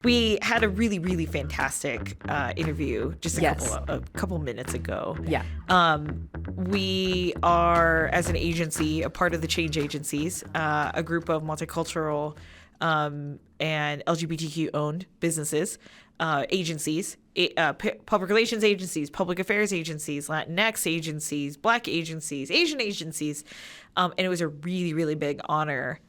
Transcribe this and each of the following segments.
We had a really, really fantastic interview just a couple minutes ago. Yeah. We are, as an agency, a part of the Change Agencies, a group of multicultural and LGBTQ-owned businesses, agencies, public relations agencies, public affairs agencies, Latinx agencies, Black agencies, Asian agencies. And it was a really, really big honor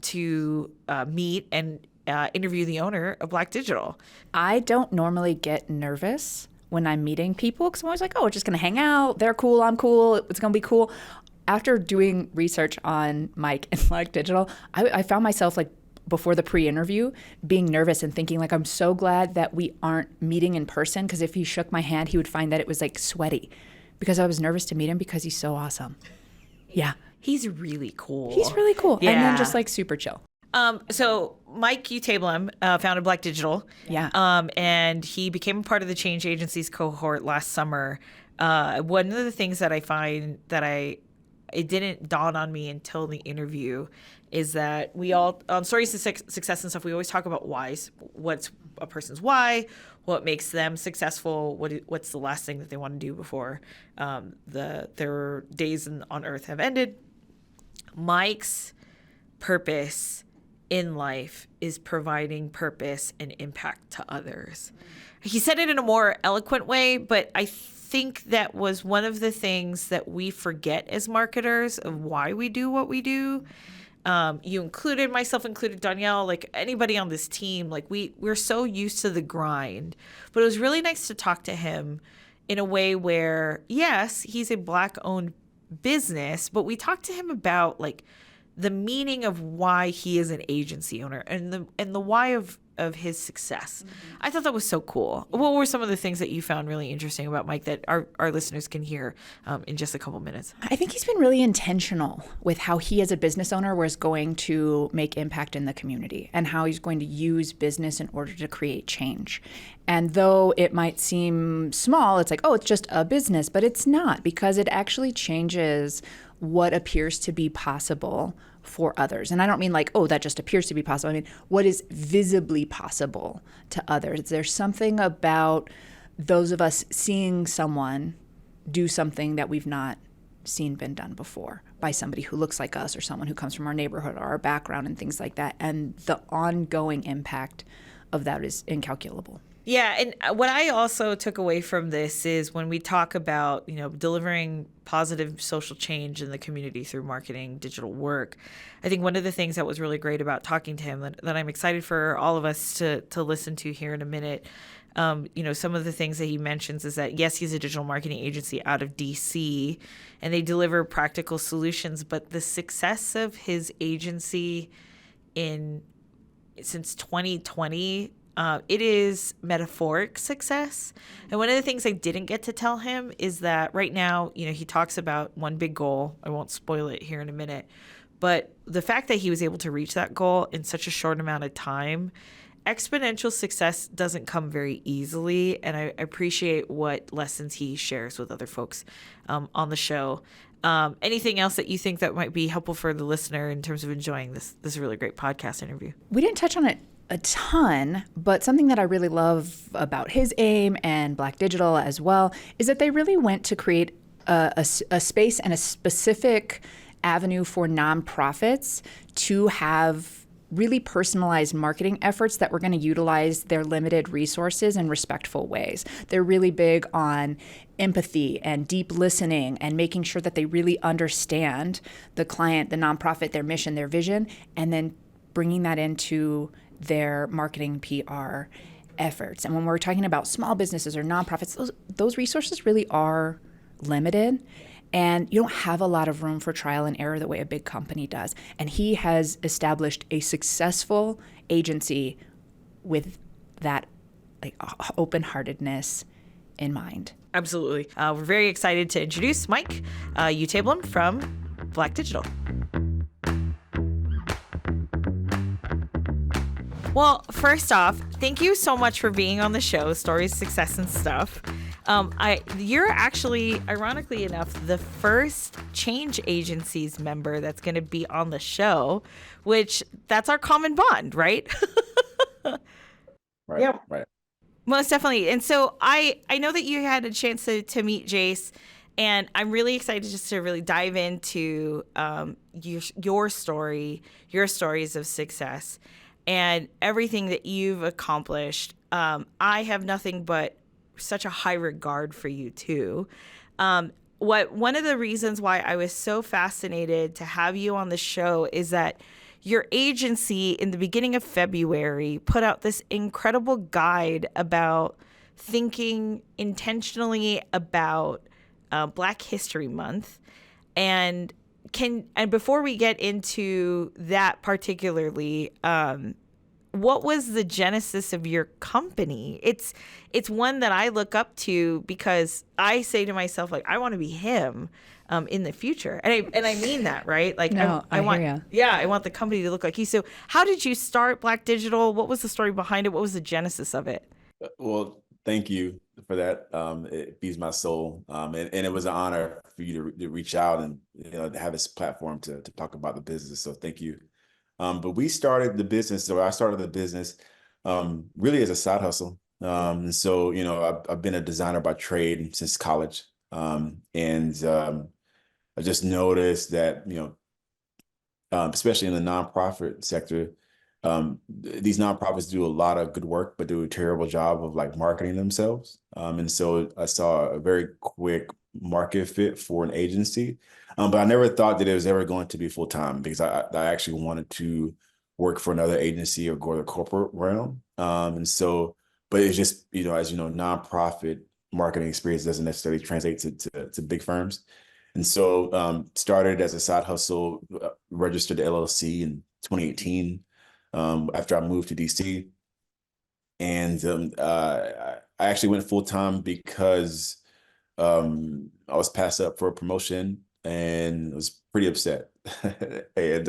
to meet and interview the owner of Black Digital. I don't normally get nervous when I'm meeting people because I'm always like, oh, we're just going to hang out. They're cool. I'm cool. It's going to be cool. After doing research on Mike and Black Digital, I found myself like before the pre-interview being nervous and thinking like, I'm so glad that we aren't meeting in person because if he shook my hand, he would find that it was like sweaty because I was nervous to meet him because he's so awesome. Yeah. He's really cool. He's really cool. Yeah. And then just like super chill. So Mike Utaegbulam founded Black Digital. Yeah. And he became a part of the Change Agencies cohort last summer. One of the things that I find that it didn't dawn on me until the interview is that we all, on Stories of Success and stuff, we always talk about whys. What's a person's why? What makes them successful? What's the last thing that they want to do before their days on Earth have ended? Mike's purpose in life is providing purpose and impact to others. He said it in a more eloquent way, but I think that was one of the things that we forget as marketers of why we do what we do. You included, myself included, Danielle, like anybody on this team, like we're so used to the grind. But it was really nice to talk to him in a way where, yes, he's a Black-owned business, but we talked to him about like the meaning of why he is an agency owner and the why of his success. Mm-hmm. I thought that was so cool. What were some of the things that you found really interesting about Mike that our listeners can hear in just a couple minutes? I think he's been really intentional with how he as a business owner was going to make impact in the community and how he's going to use business in order to create change. And though it might seem small, it's like, oh, it's just a business, but it's not, because it actually changes what appears to be possible for others. And I don't mean like, oh, that just appears to be possible. I mean, what is visibly possible to others? There's something about those of us seeing someone do something that we've not seen been done before by somebody who looks like us or someone who comes from our neighborhood or our background and things like that. And the ongoing impact of that is incalculable. Yeah, and what I also took away from this is when we talk about, delivering positive social change in the community through marketing, digital work, I think one of the things that was really great about talking to him that I'm excited for all of us to listen to here in a minute, some of the things that he mentions is that, yes, he's a digital marketing agency out of DC, and they deliver practical solutions, but the success of his agency since 2020, it is metaphoric success. And one of the things I didn't get to tell him is that right now, he talks about one big goal. I won't spoil it here in a minute. But the fact that he was able to reach that goal in such a short amount of time, exponential success doesn't come very easily. And I appreciate what lessons he shares with other folks on the show. Anything else that you think that might be helpful for the listener in terms of enjoying this really great podcast interview? We didn't touch on it a ton, but something that I really love about his aim and Black Digital as well is that they really went to create a space and a specific avenue for nonprofits to have really personalized marketing efforts that were going to utilize their limited resources in respectful ways. They're really big on empathy and deep listening and making sure that they really understand the client, the nonprofit, their mission, their vision, and then bringing that into their marketing PR efforts. And when we're talking about small businesses or nonprofits, those resources really are limited, and you don't have a lot of room for trial and error the way a big company does. And he has established a successful agency with that open-heartedness in mind. Absolutely. We're very excited to introduce Mike Utaegbulam from Black Digital. Well, first off, thank you so much for being on the show, Stories, Success, and Stuff. You're actually, ironically enough, the first Change Agencies member that's going to be on the show, which that's our common bond, right? Right. Yeah. Right. Most definitely. And so I know that you had a chance to meet Jace, and I'm really excited just to really dive into your story, your stories of success, and everything that you've accomplished. I have nothing but such a high regard for you too. What one of the reasons why I was so fascinated to have you on the show is that your agency in the beginning of February put out this incredible guide about thinking intentionally about Black History Month. And before we get into that particularly, what was the genesis of your company? It's one that I look up to because I say to myself, like, I want to be him in the future, and I mean that, right? Like, No, I I hear want, ya. yeah, I want the company to look like he. So how did you start Black Digital? What was the story behind it? What was the genesis of it? Well, thank you for that. It feeds my soul. And it was an honor for you to reach out and, to have this platform to talk about the business. So thank you. But we started the business, or I started the business really as a side hustle. And so, I've been a designer by trade since college. And I just noticed that, especially in the nonprofit sector, these nonprofits do a lot of good work, but do a terrible job of like marketing themselves. And so I saw a very quick market fit for an agency, but I never thought that it was ever going to be full time because I actually wanted to work for another agency or go to the corporate realm. And so, but it's just, as you know, nonprofit marketing experience doesn't necessarily translate to big firms. And so started as a side hustle, registered the LLC in 2018 after I moved to DC. And I actually went full time because I was passed up for a promotion and was pretty upset. And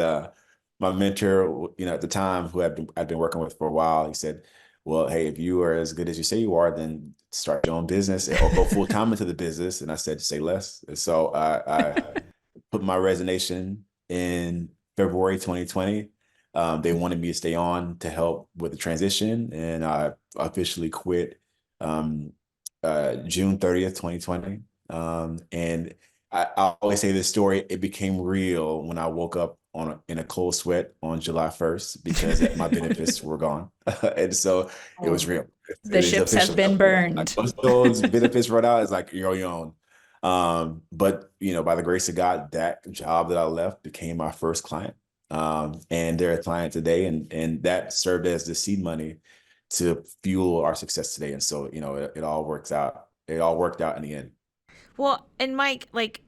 my mentor, at the time, who I'd been working with for a while, he said, "Well, hey, if you are as good as you say you are, then start your own business or go full time into the business." And I said, "Say less." And so I put my resignation in February 2020. They wanted me to stay on to help with the transition, and I officially quit June 30th, 2020. And I always say this story, it became real when I woke up in a cold sweat on July 1st because my benefits were gone. And so it was real. The It is ships have official. been Like burned. once those benefits run out, it's like you're on your own. But by the grace of God, that job that I left became my first client. And they're a client today, and that served as the seed money to fuel our success today. And so, it all works out. It all worked out in the end. Well, and Mike, like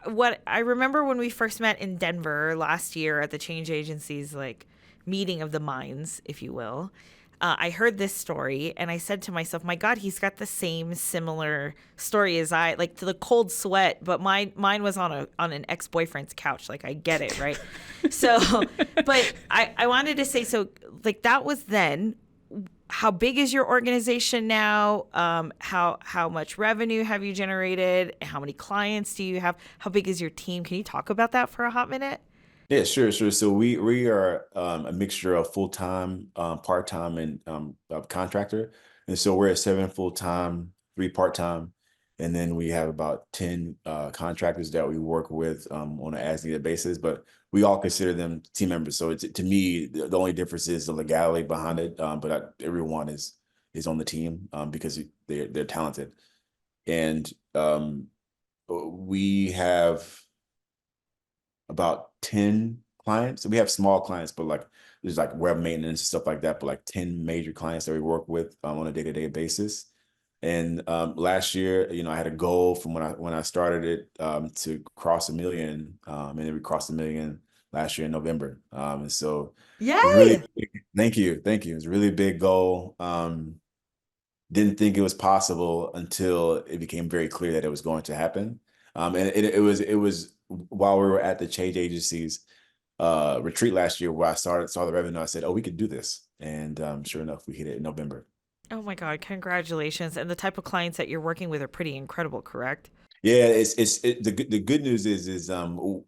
what I remember when we first met in Denver last year at the Change Agency's like meeting of the minds, if you will. I heard this story and I said to myself, "My God, he's got the same similar story as I like to the cold sweat, but mine was on an ex boyfriend's couch. Like I get it, right?" So, but I wanted to say so. Like that was then. How big is your organization now? How much revenue have you generated? How many clients do you have? How big is your team? Can you talk about that for a hot minute? Yeah, sure, sure. So we are a mixture of full time, part time, and contractor. And so we're at 7 full time, 3 part time, and then we have about 10 contractors that we work with on an as needed basis. But we all consider them team members. So to me, the only difference is the legality behind it. Everyone is on the team because they're talented, and we have about 10 clients. We have small clients, but like there's like web maintenance and stuff like that, but like 10 major clients that we work with on a day-to-day basis. And last year, I had a goal from when I started it to cross 1 million, and then we crossed 1 million last year in November. And so it was really, Yay! thank you, thank you. It was a really big goal. Didn't think it was possible until it became very clear that it was going to happen. And it was while we were at the change agencies retreat last year where I saw the revenue. I said, "Oh, we could do this," and sure enough, we hit it in November. Oh my God, congratulations. And the type of clients that you're working with are pretty incredible, correct? Yeah, the good news is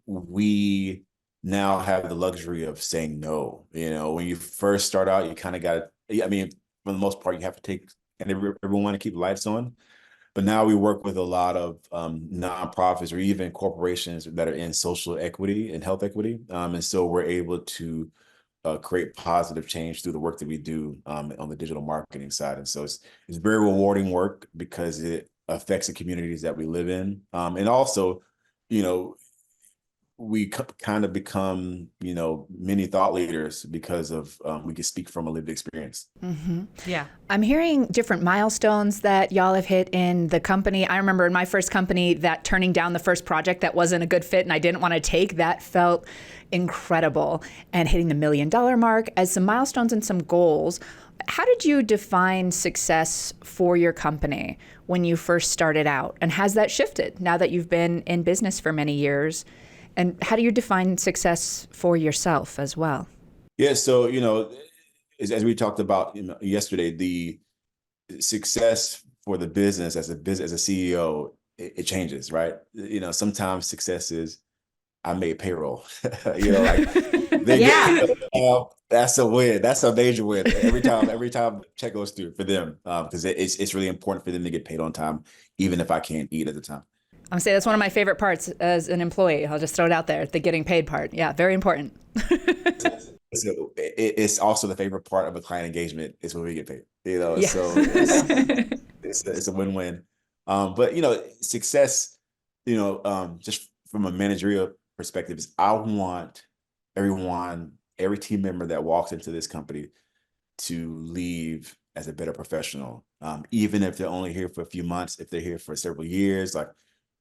we now have the luxury of saying no. When you first start out, you kind of got. I mean, for the most part, you have to take, and everyone to keep the lights on. But now we work with a lot of nonprofits or even corporations that are in social equity and health equity. And so we're able to create positive change through the work that we do on the digital marketing side. And so it's very rewarding work because it affects the communities that we live in. And also, you know, we kind of become, you know, many thought leaders because of we can speak from a lived experience. Mm-hmm. Yeah. I'm hearing different milestones that y'all have hit in the company. I remember in my first company that turning down the first project that wasn't a good fit and I didn't want to take, that felt incredible. And hitting the $1 million mark as some milestones and some goals. How did you define success for your company when you first started out? And has that shifted now that you've been in business for many years? And how do you define success for yourself as well? Yeah, so, you know, as we talked about, you know, yesterday, the success for the business as a CEO, it changes, right? You know, sometimes success is I made payroll. You know, like they Yeah. that's a win. That's a major win every time the check goes through for them, because it's really important for them to get paid on time, even if I can't eat at the time. I'm saying that's one of my favorite parts as an employee. I'll just throw it out there, the getting paid part. Yeah, very important. It's also the favorite part of a client engagement is when we get paid. You know, Yeah. so it's a win-win. But you know, success, you know, just from a managerial perspective, is I want every team member that walks into this company to leave as a better professional. Even if they're only here for a few months, if they're here for several years, like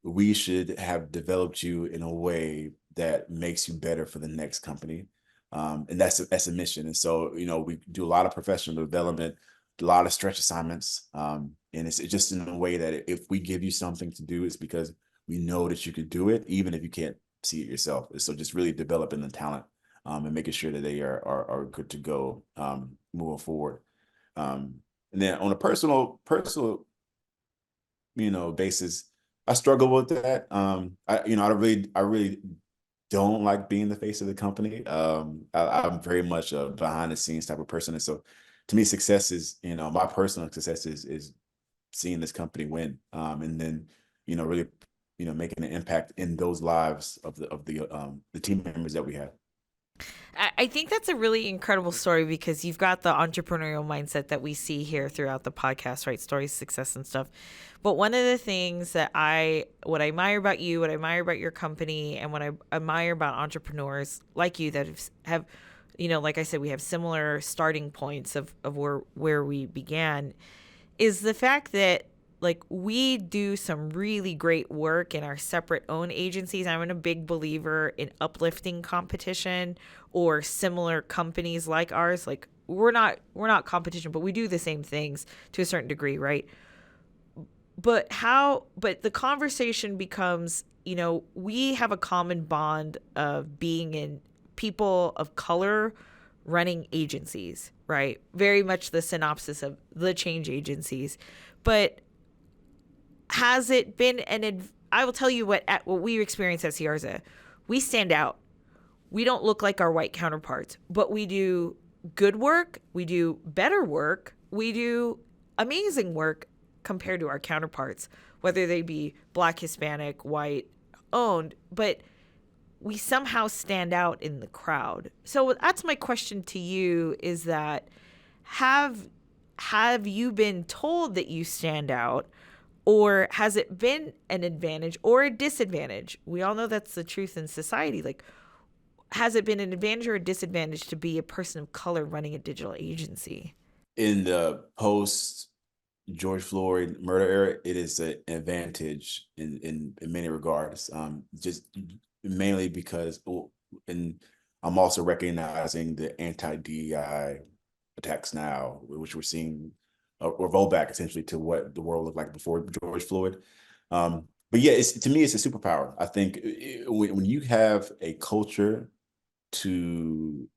we should have developed you in a way that makes you better for the next company. And that's a mission. And so, you know, we do a lot of professional development, a lot of stretch assignments. And it's just in a way that if we give you something to do, it's because we know that you could do it, even if you can't see it yourself. So just really developing the talent and making sure that they are good to go moving forward. And then on a personal, you know, basis, I struggle with that. I really don't like being the face of the company. I'm very much a behind the scenes type of person. And so to me, success is, you know, my personal success is seeing this company win. And then, you know, really, you know, making an impact in those lives of the team members that we have. I think that's a really incredible story because you've got the entrepreneurial mindset that we see here throughout the podcast, right? Stories, success, and stuff. But one of the things that what I admire about you, what I admire about your company, and what I admire about entrepreneurs like you that have, you know, like I said, we have similar starting points of where we began, is the fact that like we do some really great work in our separate own agencies. I'm a big believer in uplifting competition or similar companies like ours. Like we're not competition, but we do the same things to a certain degree, right? But the conversation becomes, you know, we have a common bond of being in people of color running agencies, right? Very much the synopsis of the change agencies. But has it been I will tell you what we experience at Siarza. We stand out. We don't look like our white counterparts, but we do good work. We do better work. We do amazing work compared to our counterparts, whether they be Black, Hispanic, white, owned, but we somehow stand out in the crowd. So that's my question to you is that have you been told that you stand out? Or has it been an advantage or a disadvantage? We all know that's the truth in society. Like, has it been an advantage or a disadvantage to be a person of color running a digital agency? In the post George Floyd murder era, it is an advantage in many regards. Just mainly because, and I'm also recognizing the anti-DEI attacks now, which we're seeing or rollback essentially to what the world looked like before George Floyd. But yeah, to me, it's a superpower. I think when you have a culture to,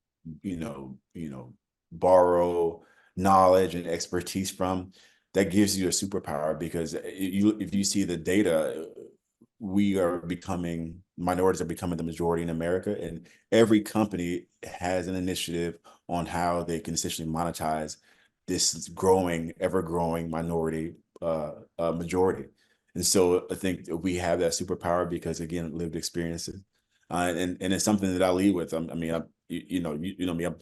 you know, borrow knowledge and expertise from, that gives you a superpower because if you see the data, minorities are becoming the majority in America, and every company has an initiative on how they can essentially monetize this growing, ever growing minority majority. And so I think that we have that superpower because, again, lived experiences. And it's something that I lead with. I mean, you know me, I'm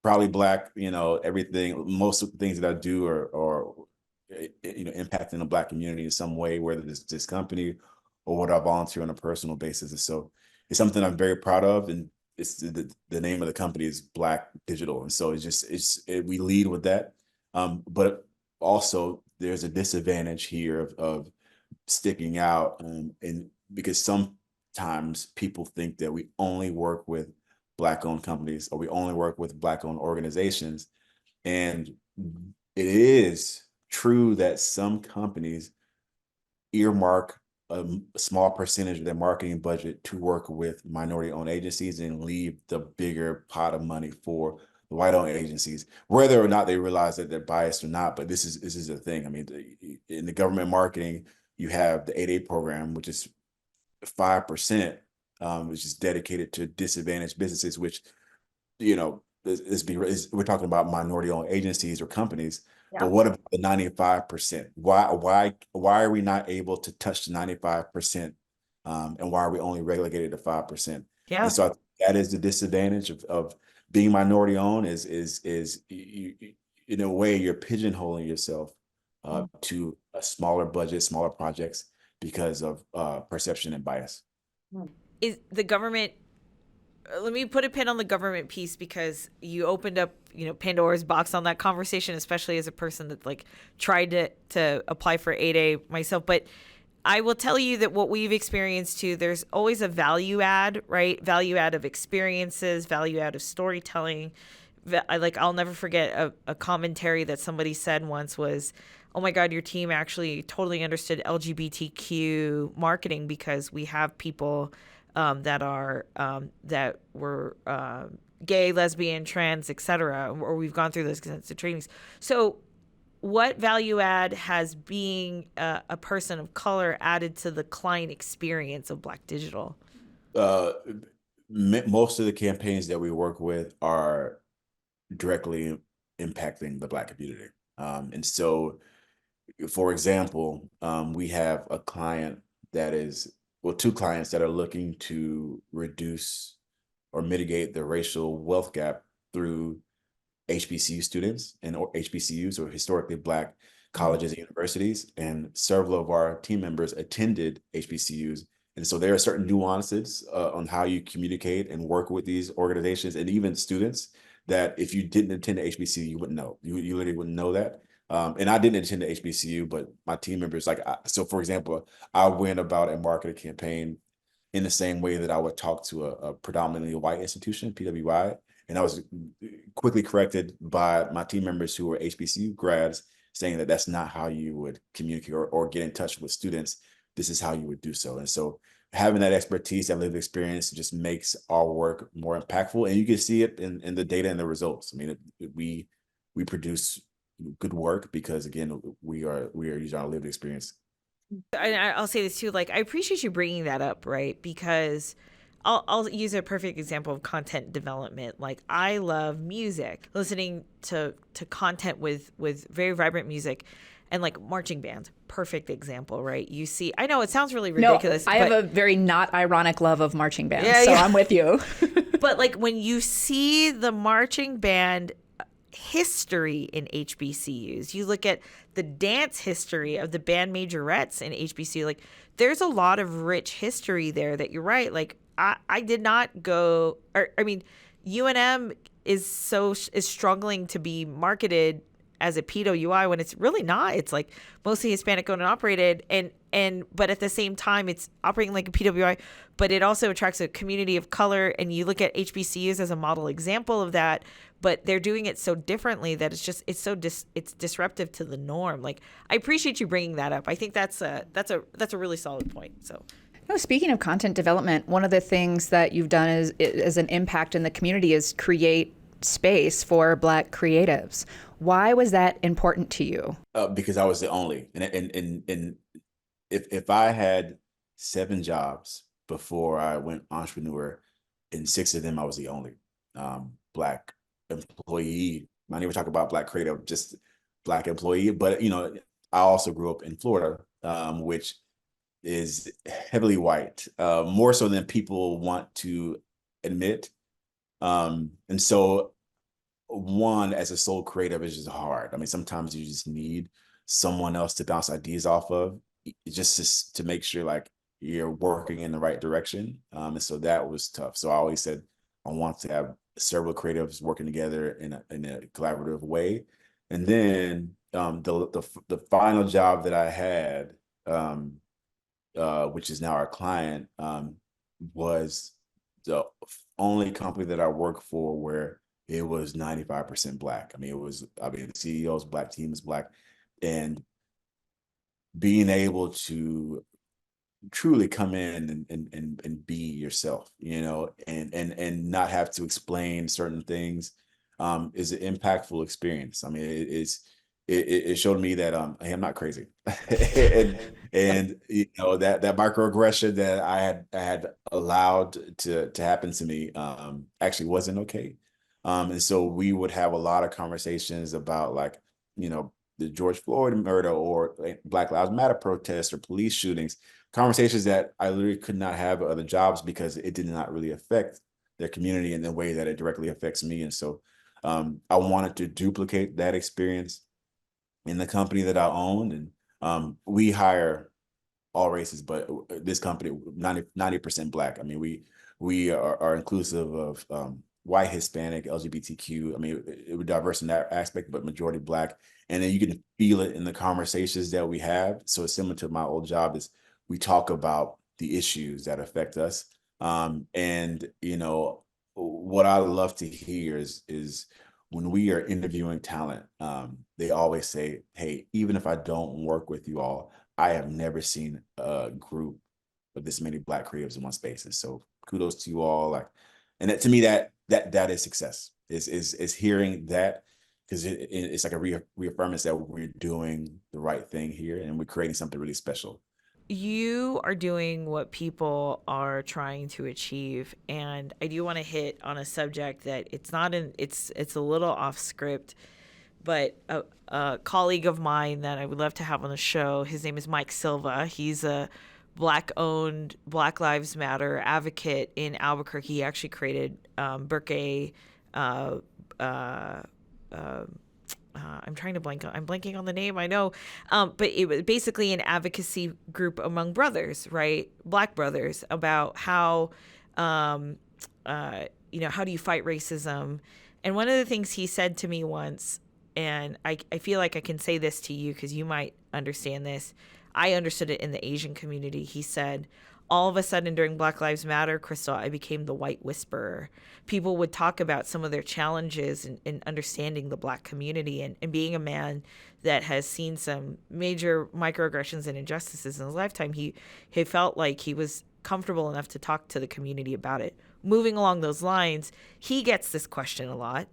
probably Black, everything, most of the things that I do are impacting the Black community in some way, whether it's this company or what I volunteer on a personal basis. And so it's something I'm very proud of. And it's the name of the company is Black Digital. And so we lead with that. But also there's a disadvantage here of sticking out. And because sometimes people think that we only work with Black-owned companies or we only work with Black-owned organizations. And it is true that some companies earmark a small percentage of their marketing budget to work with minority-owned agencies and leave the bigger pot of money for the white-owned agencies, whether or not they realize that they're biased or not. But this is a thing. I mean, in the government marketing, you have the 8A program, which is 5%, which is dedicated to disadvantaged businesses, which, we're talking about minority-owned agencies or companies. Yeah. But what about the 95%? Why are we not able to touch the 95%? And why are we only relegated to 5%? Yeah. And so that is the disadvantage of being minority owned is you, in a way you're pigeonholing yourself to a smaller budget, smaller projects because of perception and bias. Is the government, let me put a pin on the government piece because you opened up, Pandora's box on that conversation, especially as a person that tried to apply for 8A myself. But I will tell you that what we've experienced too, there's always a value add, right? Value add of experiences, value add of storytelling. I'll never forget a commentary that somebody said once was, oh my God, your team actually totally understood LGBTQ marketing because we have people that were gay, lesbian, trans, etc., or we've gone through those kinds of trainings. So what value add has being a person of color added to the client experience of Black Digital? Most of the campaigns that we work with are directly impacting the Black community. And so, for example, we have a client two clients that are looking to reduce or mitigate the racial wealth gap through HBCU students or HBCUs, or historically Black colleges and universities. And several of our team members attended HBCUs. And so there are certain nuances on how you communicate and work with these organizations and even students that if you didn't attend the HBCU, you wouldn't know. You literally wouldn't know that. And I didn't attend the HBCU, but my team members, so for example, I went about a marketing campaign in the same way that I would talk to a predominantly white institution, PWI. And I was quickly corrected by my team members who were HBCU grads, saying that that's not how you would communicate or get in touch with students. This is how you would do so. And so having that expertise, that lived experience just makes our work more impactful. And you can see it in the data and the results. I mean, we produce good work because, again, we are using our lived experience. I'll say this too, I appreciate you bringing that up, right? Because I'll use a perfect example of content development. I love music, listening to content with very vibrant music, and marching bands, perfect example, right? You see, I know it sounds really ridiculous. No, I have a very not ironic love of marching bands, so I'm with you. But when you see the marching band history in HBCUs, you look at the dance history of the band majorettes in HBCU, there's a lot of rich history there that you're right. I did not go, UNM is struggling to be marketed as a PWI when it's really not. It's mostly Hispanic owned and operated, but at the same time it's operating like a PWI, but it also attracts a community of color. And you look at HBCUs as a model example of that, but they're doing it so differently that it's disruptive to the norm. I appreciate you bringing that up. I think that's a really solid point. So. Speaking of content development, one of the things that you've done as an impact in the community is create space for Black creatives. Why was that important to you? Because I was the only, and if I had 7 jobs before I went entrepreneur, in 6 of them I was the only Black employee I never talk about Black creative, just Black employee, but I also grew up in Florida, which is heavily white, more so than people want to admit. And so one, as a sole creative, is just hard. I mean, sometimes you just need someone else to bounce ideas off of, just to make sure like you're working in the right direction. And so that was tough. So I always said I want to have several creatives working together in a collaborative way. And then the final job that I had, which is now our client, was the only company that I worked for where it was 95% Black. I mean, the CEO's Black, team is Black, and being able to truly come in and be yourself, and not have to explain certain things, is an impactful experience. I mean, it showed me that hey, I'm not crazy, and that microaggression that I had allowed to happen to me actually wasn't okay. And so we would have a lot of conversations about, like, the George Floyd murder, or like, Black Lives Matter protests, or police shootings, conversations that I literally could not have at other jobs because it did not really affect their community in the way that it directly affects me. And so I wanted to duplicate that experience in the company that I owned. And we hire all races, but this company, 90% Black. I mean, we are inclusive of white, Hispanic, LGBTQ. I mean, we're diverse in that aspect, but majority Black. And then you can feel it in the conversations that we have. So it's similar to my old job, is we talk about the issues that affect us. And what I love to hear is when we are interviewing talent, they always say, hey, even if I don't work with you all, I have never seen a group of this many Black creatives in one space. And so kudos to you all. Like, and to me, that is success, is hearing that, because it's like a reaffirmance that we're doing the right thing here and we're creating something really special. You are doing what people are trying to achieve, and I do want to hit on a subject that it's a little off script, but a colleague of mine that I would love to have on the show, his name is Mike Silva. He's a Black owned Black Lives Matter advocate in Albuquerque. He actually created Burke I'm trying to blank. I'm blanking on the name. I know, but it was basically an advocacy group among brothers, right? Black brothers, about how, how do you fight racism? And one of the things he said to me once, and I feel like I can say this to you because you might understand this. I understood it in the Asian community. He said, all of a sudden during Black Lives Matter, Kristelle, I became the white whisperer. People would talk about some of their challenges in understanding the Black community, and being a man that has seen some major microaggressions and injustices in his lifetime, he felt like he was comfortable enough to talk to the community about it. Moving along those lines, he gets this question a lot.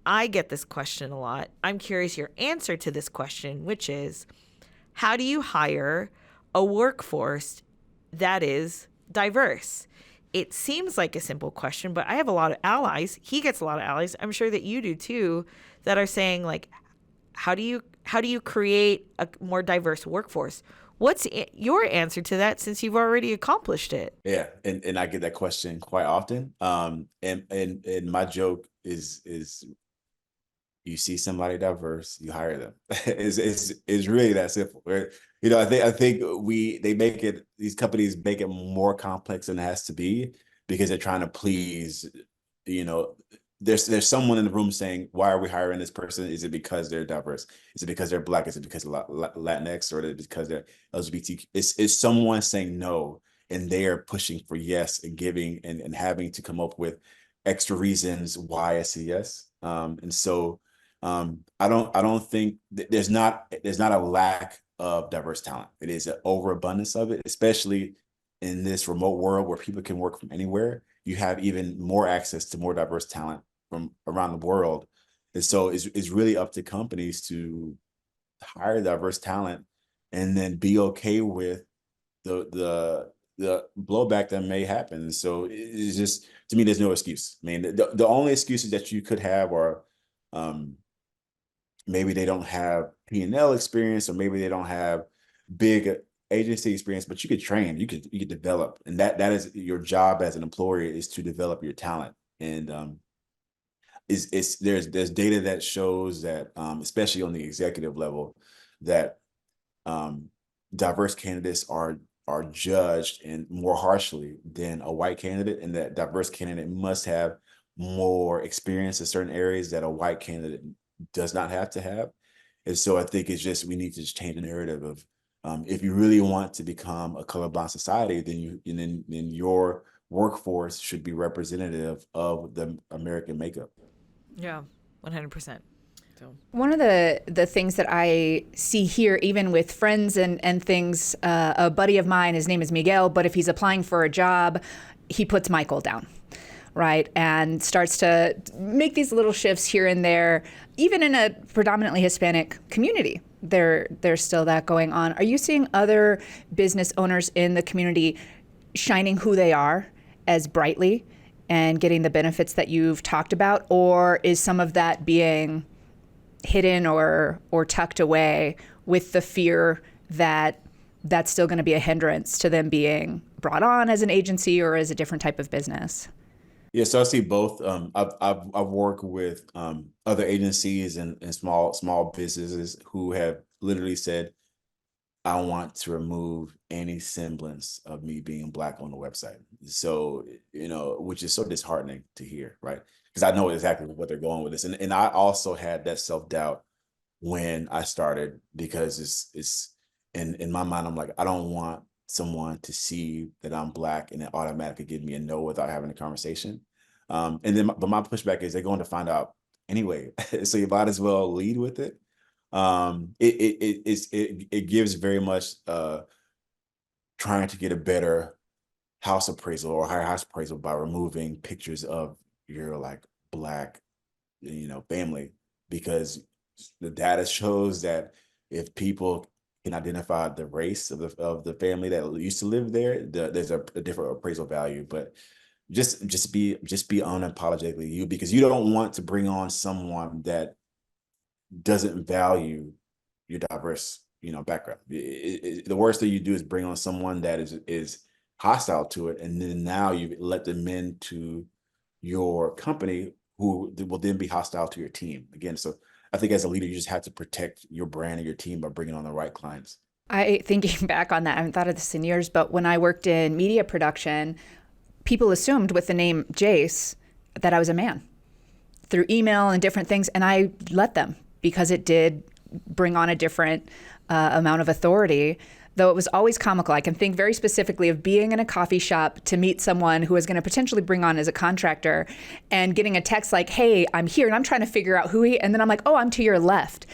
I get this question a lot. I'm curious your answer to this question, which is, how do you hire a workforce that is diverse? It seems like a simple question, but I have a lot of allies. He gets a lot of allies. I'm sure that you do too, that are saying, like, how do you create a more diverse workforce? What's your answer to that, since you've already accomplished it? Yeah, and I get that question quite often. And my joke is you see somebody diverse, you hire them. It's really that simple. Right? I think these companies make it more complex than it has to be, because they're trying to please, there's someone in the room saying, why are we hiring this person? Is it because they're diverse? Is it because they're Black? Is it because of Latinx, or is it because they're LGBT? It's someone saying no, and they are pushing for yes, and giving and having to come up with extra reasons why I say yes. And so I don't think there's not a lack of diverse talent. It is an overabundance of it, especially in this remote world where people can work from anywhere. You have even more access to more diverse talent from around the world. And so it's really up to companies to hire diverse talent, and then be okay with the blowback that may happen. So it's just, to me, there's no excuse. I mean, the only excuses that you could have are maybe they don't have P&L experience, or maybe they don't have big agency experience, but you could train, you could develop, and that is your job as an employer, is to develop your talent. And there's data that shows that, especially on the executive level, that diverse candidates are judged and more harshly than a white candidate, and that diverse candidate must have more experience in certain areas that a white candidate does not have to have. And so I think it's just, we need to just change the narrative of, if you really want to become a colorblind society, then your workforce should be representative of the American makeup. Yeah, 100%. So one of the things that I see here, even with friends and things, a buddy of mine, his name is Miguel, but if he's applying for a job, he puts Michael down, right? And starts to make these little shifts here and there, even in a predominantly Hispanic community. There's still that going on. Are you seeing other business owners in the community shining who they are as brightly and getting the benefits that you've talked about? Or is some of that being hidden or tucked away with the fear that that's still going to be a hindrance to them being brought on as an agency or as a different type of business? Yeah, so I see both. I've worked with other agencies and small businesses who have literally said, I want to remove any semblance of me being Black on the website. So, which is so disheartening to hear, right? Because I know exactly what they're going with this. And I also had that self-doubt when I started, because it's in my mind, I'm like, I don't want someone to see that I'm Black and it automatically give me a no without having a conversation. But my pushback is, they're going to find out anyway. So you might as well lead with it. It gives very much trying to get a better house appraisal or higher house appraisal by removing pictures of your like Black, family, because the data shows that if people can identify the race of the family that used to live there, there's a different appraisal value. But just be unapologetically you, because you don't want to bring on someone that doesn't value your diverse, background. The worst thing you do is bring on someone that is hostile to it, and then now you let them into your company, who will then be hostile to your team again. So I think as a leader, you just have to protect your brand and your team by bringing on the right clients. Thinking back on that, I haven't thought of this in years, but when I worked in media production, people assumed with the name Jace that I was a man through email and different things, and I let them, because it did bring on a different amount of authority, though it was always comical. I can think very specifically of being in a coffee shop to meet someone who was going to potentially bring on as a contractor, and getting a text like, hey, I'm here, and I'm trying to figure out who he, and then I'm like, oh, I'm to your left.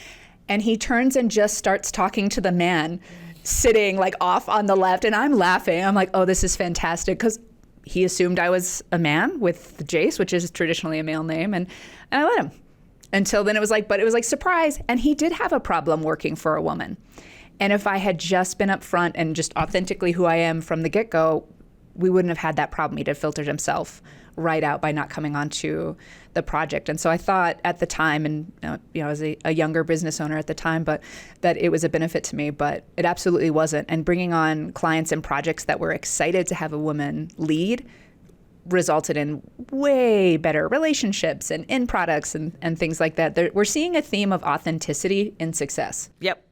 And he turns and just starts talking to the man sitting like off on the left, and I'm laughing. I'm like, oh, this is fantastic, because he assumed I was a man with Jace, which is traditionally a male name, and I let him. Until then it was like surprise. And he did have a problem working for a woman. And if I had just been upfront and just authentically who I am from the get-go, we wouldn't have had that problem. He'd have filtered himself right out by not coming onto the project. And so I thought at the time, and as a younger business owner at the time, but that it was a benefit to me, but it absolutely wasn't. And bringing on clients and projects that were excited to have a woman lead resulted in way better relationships and end products and things like that. We're seeing a theme of authenticity in success. Yep.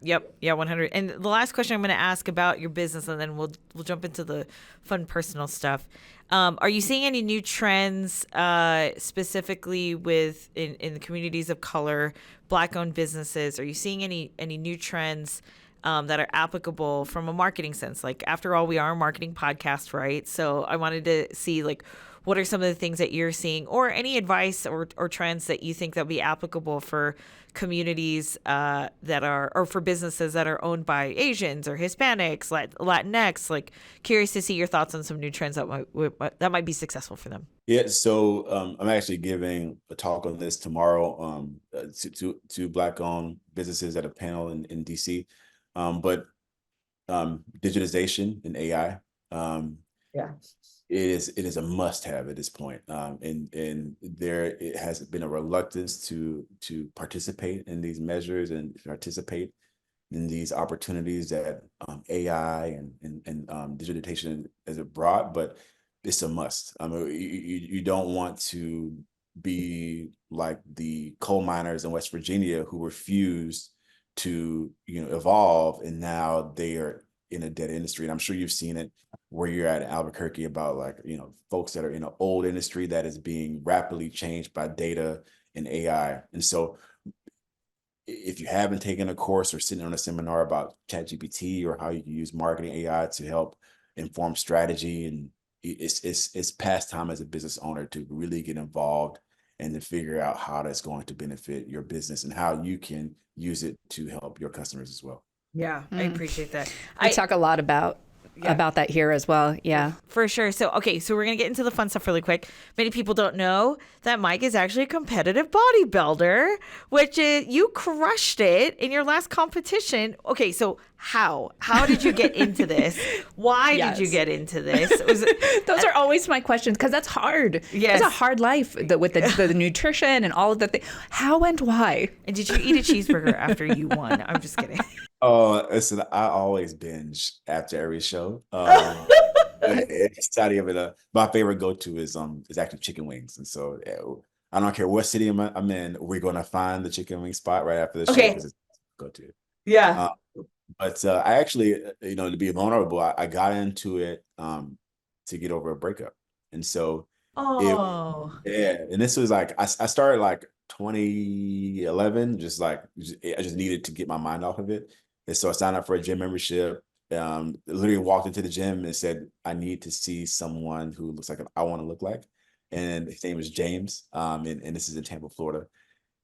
Yeah, 100. And the last question I'm going to ask about your business, and then we'll jump into the fun personal stuff. Are you seeing any new trends, specifically in the communities of color, Black-owned businesses? Are you seeing any new trends that are applicable from a marketing sense? Like, after all, we are a marketing podcast, right? So I wanted to see, like, what are some of the things that you're seeing, or any advice or trends that you think that will be applicable for communities or for businesses that are owned by Asians or Hispanics, Latinx? Like, curious to see your thoughts on some new trends that might be successful for them. Yeah, so I'm actually giving a talk on this tomorrow to Black-owned businesses at a panel in DC. But digitization and AI, Yeah. it is a must have at this point. And there it has been a reluctance to participate in these measures and participate in these opportunities that AI and digitization has brought, but it's a must. I mean, you don't want to be like the coal miners in West Virginia who refused to, evolve, and now they are in a dead industry. And I'm sure you've seen it where you're at in Albuquerque about, like, folks that are in an old industry that is being rapidly changed by data and AI. And so if you haven't taken a course or sitting on a seminar about ChatGPT or how you can use marketing AI to help inform strategy, and it's past time as a business owner to really get involved and to figure out how that's going to benefit your business and how you can use it to help your customers as well. Yeah, I appreciate that. We talk a lot about that here as well. Yeah. For sure. So, okay, so we're going to get into the fun stuff really quick. Many people don't know that Mike is actually a competitive bodybuilder, which you crushed it in your last competition. Okay, so how did you get into this? Why did you get into this? Those are always my questions, because that's hard. Yes. It's a hard life with the nutrition and all of the things. How and why? And did you eat a cheeseburger after you won? I'm just kidding. Oh, listen, I always binge after every show. It's not even my favorite go-to is actually chicken wings. And so I don't care what city I'm in, we're gonna find the chicken wing spot right after the show because it's go-to. Yeah. But I actually, to be vulnerable, I got into it to get over a breakup. And so and this was like I started like 2011, I just needed to get my mind off of it. And so I signed up for a gym membership. Literally walked into the gym and said, I need to see someone who looks like I want to look like. And his name was James. And this is in Tampa, Florida.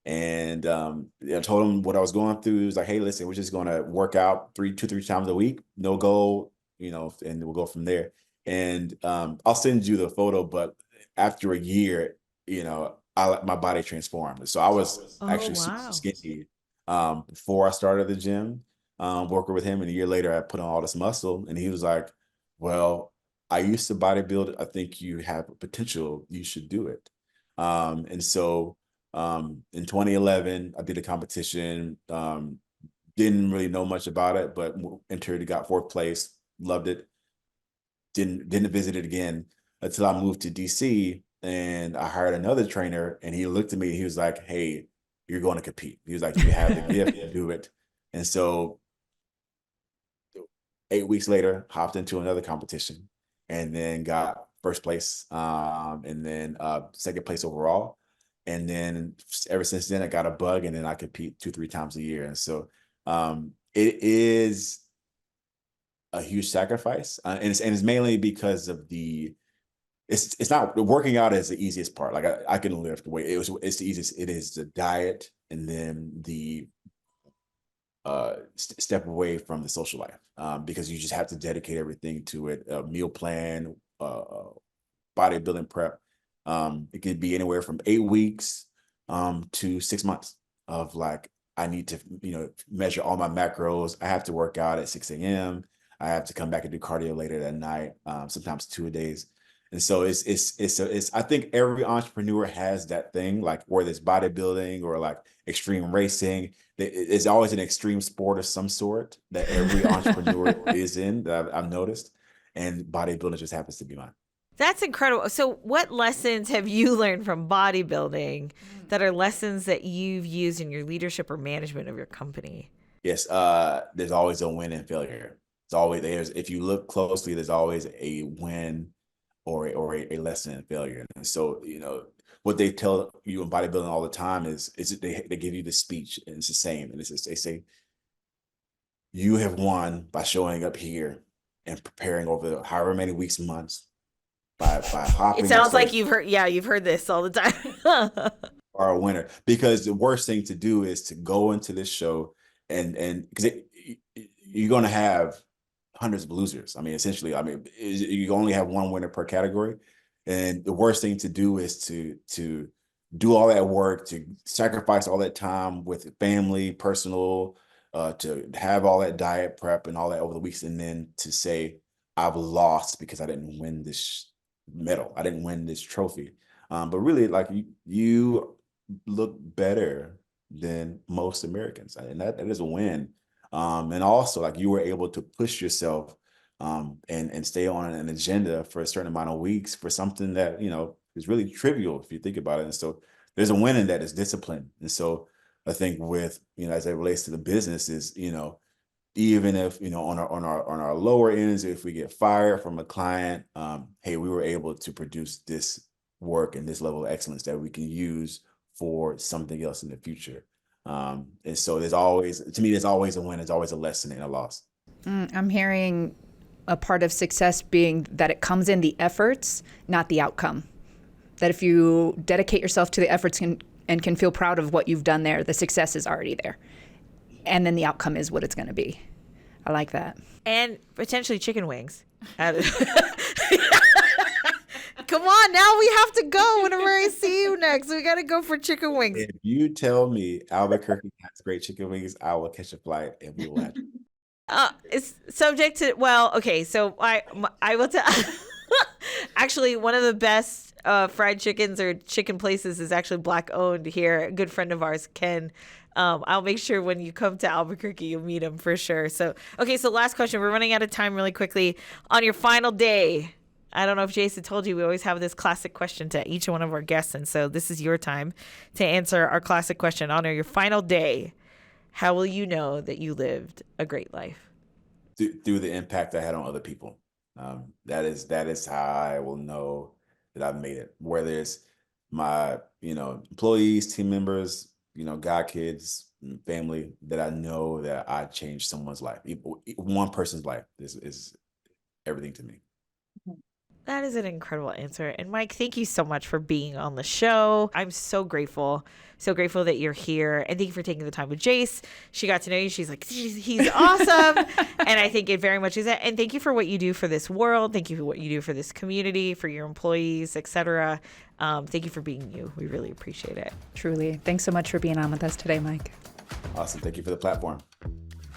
And I told him what I was going through. He was like, hey, listen, we're just going to work out 2-3 times a week, no goal, and we'll go from there. And I'll send you the photo, but after a year, my body transformed. So I was actually super skinny before I started the gym, working with him. And a year later, I put on all this muscle. And he was like, well, I used to bodybuild. I think you have potential. You should do it. And so in 2011, I did a competition. Didn't really know much about it, but entered, got fourth place, loved it. Didn't visit it again until I moved to DC, and I hired another trainer, and he looked at me, he was like, hey, you're going to compete. He was like, you have the gift to do it. And so 8 weeks later, hopped into another competition and then got first place, and then second place overall. And then ever since then, I got a bug, and then I compete 2-3 times a year. And so it is a huge sacrifice, and it's mainly because of it's not working out is the easiest part. Like I can lift weight. It's the easiest. It is the diet, and then the step away from the social life, because you just have to dedicate everything to it. A meal plan, bodybuilding prep. It could be anywhere from 8 weeks to 6 months of like, I need to, measure all my macros. I have to work out at 6 a.m. I have to come back and do cardio later that night, sometimes 2 a days. And so it's I think every entrepreneur has that thing, like whether it's bodybuilding or like extreme racing, it's always an extreme sport of some sort that every entrepreneur is in, that I've noticed. And bodybuilding just happens to be mine. That's incredible. So what lessons have you learned from bodybuilding that are lessons that you've used in your leadership or management of your company? Yes, there's always a win and failure. If you look closely, there's always a win or a lesson in failure. And so, what they tell you in bodybuilding all the time is they give you the speech, and it's the same. And they say, you have won by showing up here and preparing over however many weeks, months, by hopping. It sounds like you've heard this all the time. Are a winner, because the worst thing to do is to go into this show and because you're going to have hundreds of losers. I mean, essentially, you only have one winner per category. And the worst thing to do is to do all that work, to sacrifice all that time with family, personal, to have all that diet prep and all that over the weeks. And then to say, I've lost because I didn't win this medal. I didn't win this trophy. But really, like you look better than most Americans, and that is a win. And also, like, you were able to push yourself and stay on an agenda for a certain amount of weeks for something that, is really trivial if you think about it. And so there's a win in that, is discipline. And so I think with, as it relates to the business is, even if, on our lower ends, if we get fired from a client, hey, we were able to produce this work and this level of excellence that we can use for something else in the future. And so there's always a win, there's always a lesson and a loss. I'm hearing a part of success being that it comes in the efforts, not the outcome. That if you dedicate yourself to the efforts and can feel proud of what you've done there, the success is already there. And then the outcome is what it's going to be. I like that. And potentially chicken wings. Come on, now we have to go whenever I see you next. We got to go for chicken wings. If you tell me Albuquerque has great chicken wings, I will catch a flight and we will have it's subject to, okay, so I will tell. Actually, one of the best fried chickens or chicken places is actually Black owned here. A good friend of ours, Ken. I'll make sure when you come to Albuquerque, you'll meet him for sure. So, okay, so last question. We're running out of time really quickly. On your final day, I don't know if Jason told you, we always have this classic question to each one of our guests. And so this is your time to answer our classic question. On your final day, how will you know that you lived a great life? Through the impact I had on other people. That is how I will know that I've made it. Whether it's my, employees, team members, God kids, family, that I know that I changed someone's life. One person's life is everything to me. That is an incredible answer. And Mike, thank you so much for being on the show. I'm so grateful that you're here. And thank you for taking the time with Jace. She got to know you. She's like, he's awesome. And I think it very much is that. And thank you for what you do for this world. Thank you for what you do for this community, for your employees, etc. Thank you for being you. We really appreciate it. Truly. Thanks so much for being on with us today, Mike. Awesome. Thank you for the platform.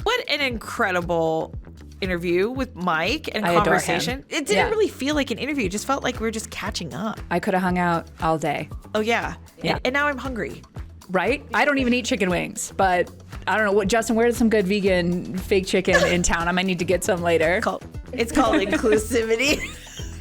What an incredible interview with Mike and I conversation. It didn't really feel like an interview. It just felt like we were just catching up. I could have hung out all day. Oh, yeah. Yeah. And now I'm hungry. Right? I don't even eat chicken wings, but I don't know. Justin, where's some good vegan fake chicken in town? I might need to get some later. It's called inclusivity.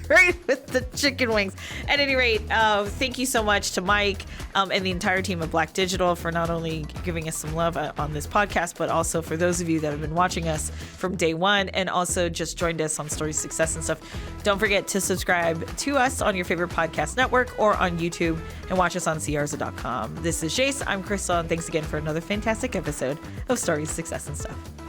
Right, with the chicken wings. At any rate, thank you so much to Mike and the entire team of Black Digital for not only giving us some love on this podcast, but also for those of you that have been watching us from day one and also just joined us on Stories of Success and stuff. Don't forget to subscribe to us on your favorite podcast network or on YouTube and watch us on Siarza.com. This is Jace. I'm Kristelle, and thanks again for another fantastic episode of Stories of Success and Stuff.